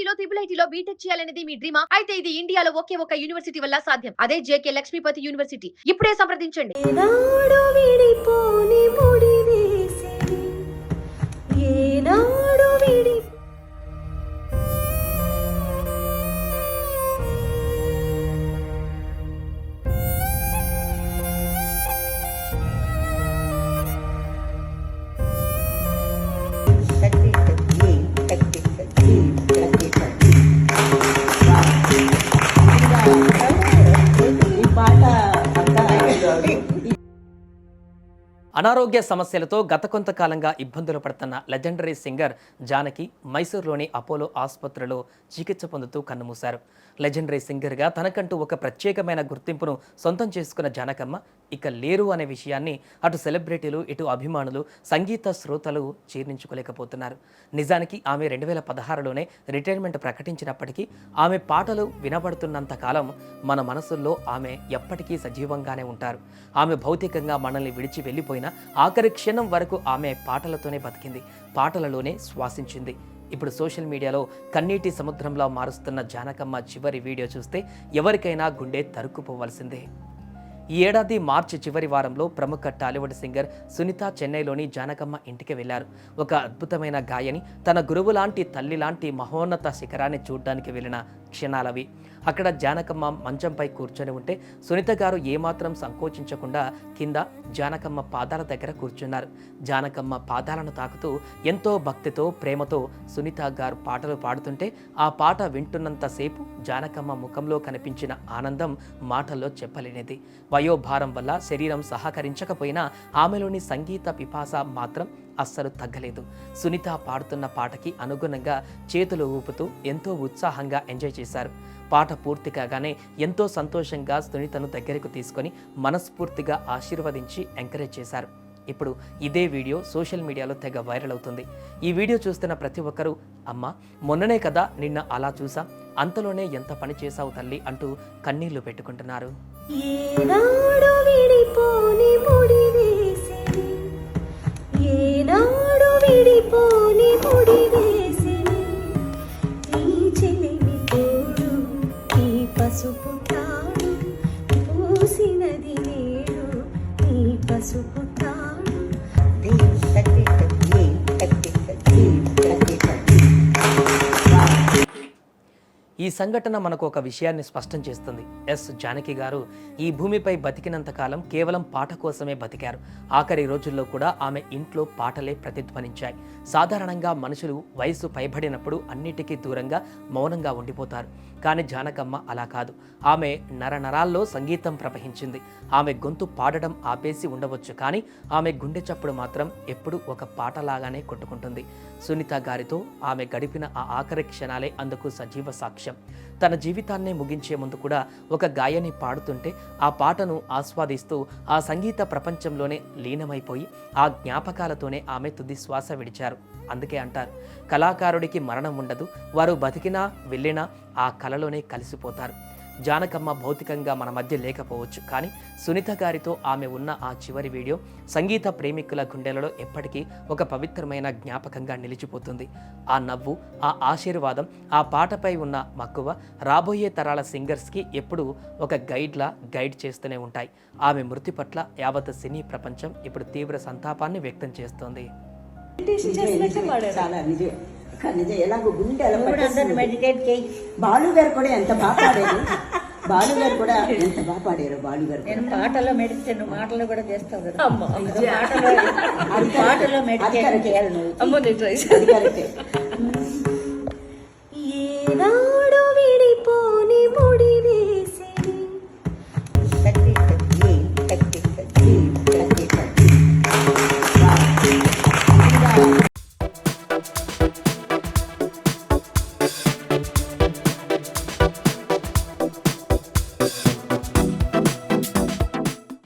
ఐఐటీలో IIITలో BTech చేయాలనేది మీ డ్రీమా? అయితే ఇది ఇండియాలో ఒకే ఒక యూనివర్సిటీ వల్ల సాధ్యం. అదే జేకే లక్ష్మీపతి యూనివర్సిటీ. ఇప్పుడే సంప్రదించండి. అనారోగ్య సమస్యలతో గత కొంతకాలంగా ఇబ్బందులు పడుతున్న లెజెండరీ సింగర్ జానకి మైసూరులోని అపోలో ఆసుపత్రిలో చికిత్స పొందుతూ కన్నుమూశారు. లెజెండరీ సింగర్గా తనకంటూ ఒక ప్రత్యేకమైన గుర్తింపును సొంతం చేసుకున్న జానకమ్మ ఇక లేరు అనే విషయాన్ని అటు సెలబ్రిటీలు ఇటు అభిమానులు సంగీత శ్రోతలు జీర్ణించుకోలేకపోతున్నారు. నిజానికి ఆమె 2016లోనే రిటైర్మెంట్ ప్రకటించినప్పటికీ ఆమె పాటలు వినబడుతున్నంత కాలం మన మనసుల్లో ఆమె ఎప్పటికీ సజీవంగానే ఉంటారు. ఆమె భౌతికంగా మనల్ని విడిచి వెళ్ళిపోయిన ఆఖరి క్షణం వరకు ఆమె పాటలతోనే బతికింది, పాటలలోనే శ్వాసించింది. ఇప్పుడు సోషల్ మీడియాలో కన్నీటి సముద్రంలో మారుస్తున్న జానకమ్మ చివరి వీడియో చూస్తే ఎవరికైనా గుండె తరుక్కుపోవలసిందే. ఈ ఏడాది మార్చి చివరి వారంలో ప్రముఖ టాలీవుడ్ సింగర్ సునీత చెన్నైలోని జానకమ్మ ఇంటికి వెళ్లారు. ఒక అద్భుతమైన గాయని తన గురువు లాంటి తల్లి లాంటి మహోన్నత శిఖరాన్ని చూడ్డానికి వెళ్ళిన క్షణాలవి. అక్కడ జానకమ్మ మంచంపై కూర్చొని ఉంటే సునీత గారు ఏమాత్రం సంకోచించకుండా కింద జానకమ్మ పాదాల దగ్గర కూర్చున్నారు. జానకమ్మ పాదాలను తాకుతూ ఎంతో భక్తితో ప్రేమతో సునీత గారు పాటలు పాడుతుంటే ఆ పాట వింటున్నంతసేపు జానకమ్మ ముఖంలో కనిపించిన ఆనందం మాటల్లో చెప్పలేనిది. వయోభారం వల్ల శరీరం సహకరించకపోయినా ఆమెలోని సంగీత పిపాస మాత్రం అస్సలు తగ్గలేదు. సునీత పాడుతున్న పాటకి అనుగుణంగా చేతులు ఊపుతూ ఎంతో ఉత్సాహంగా ఎంజాయ్ చేశారు. పాట పూర్తి కాగానే ఎంతో సంతోషంగా సునీతను దగ్గరకు తీసుకొని మనస్ఫూర్తిగా ఆశీర్వదించి ఎంకరేజ్ చేశారు. ఇప్పుడు ఇదే వీడియో సోషల్ మీడియాలో తెగ వైరల్ అవుతుంది. ఈ వీడియో చూస్తున్న ప్రతి ఒక్కరూ అమ్మ మొన్ననే కదా నిన్న అలా చూసాం, అంతలోనే ఎంత పని చేశావు తల్లి అంటూ కన్నీళ్లు పెట్టుకుంటున్నారు. ఈ సంఘటన మనకు ఒక విషయాన్ని స్పష్టం చేస్తుంది. జానకి గారు ఈ భూమిపై బతికినంత కాలం కేవలం పాట కోసమే బతికారు. ఆఖరి రోజుల్లో కూడా ఆమె ఇంట్లో పాటలే ప్రతిధ్వనించాయి. సాధారణంగా మనుషులు వయసు పైబడినప్పుడు అన్నిటికీ దూరంగా మౌనంగా ఉండిపోతారు. కానీ జానకమ్మ అలా కాదు. ఆమె నరనరాల్లో సంగీతం ప్రవహించింది. ఆమె గొంతు పాడడం ఆపేసి ఉండవచ్చు, కానీ ఆమె గుండె చప్పుడు మాత్రం ఎప్పుడూ ఒక పాటలాగానే కొట్టుకుంటుంది. సునీత గారితో ఆమె గడిపిన ఆ ఆఖరి క్షణాలే అందుకు సజీవ సాక్ష్యం. తన జీవితాన్నే ముగించే ముందు కూడా ఒక గాయని పాడుతుంటే ఆ పాటను ఆస్వాదిస్తూ ఆ సంగీత ప్రపంచంలోనే లీనమైపోయి ఆ జ్ఞాపకాలతోనే ఆమె తుది శ్వాస విడిచారు. అందుకే అంటారు, కళాకారుడికి మరణం ఉండదు, వారు బతికినా వెళ్ళినా ఆ కళలోనే కలిసిపోతారు. జానకమ్మ భౌతికంగా మన మధ్య లేకపోవచ్చు, కానీ సునీత గారితో ఆమె ఉన్న ఆ చివరి వీడియో సంగీత ప్రేమికుల గుండెలలో ఎప్పటికీ ఒక పవిత్రమైన జ్ఞాపకంగా నిలిచిపోతుంది. ఆ నవ్వు, ఆ ఆశీర్వాదం, ఆ పాటపై ఉన్న మక్కువ రాబోయే తరాల సింగర్స్కి ఎప్పుడూ ఒక గైడ్ చేస్తూనే ఉంటాయి. ఆమె మృతి పట్ల యావత్ సినీ ప్రపంచం ఇప్పుడు తీవ్ర సంతాపాన్ని వ్యక్తం చేస్తోంది. ఎలాగో గుండె మెడిటేట్ చేయి. బాలు గారు కూడా ఎంత బాగా పాడారు. బాలు గారు కూడా ఎంత బాగా పాడారు. బాలు గారు నేను పాటలో మెడిటేషన్ మాటలు కూడా చేస్తావు కదా, పాటలో మెడిటేషన్ చేయాలి నువ్వు.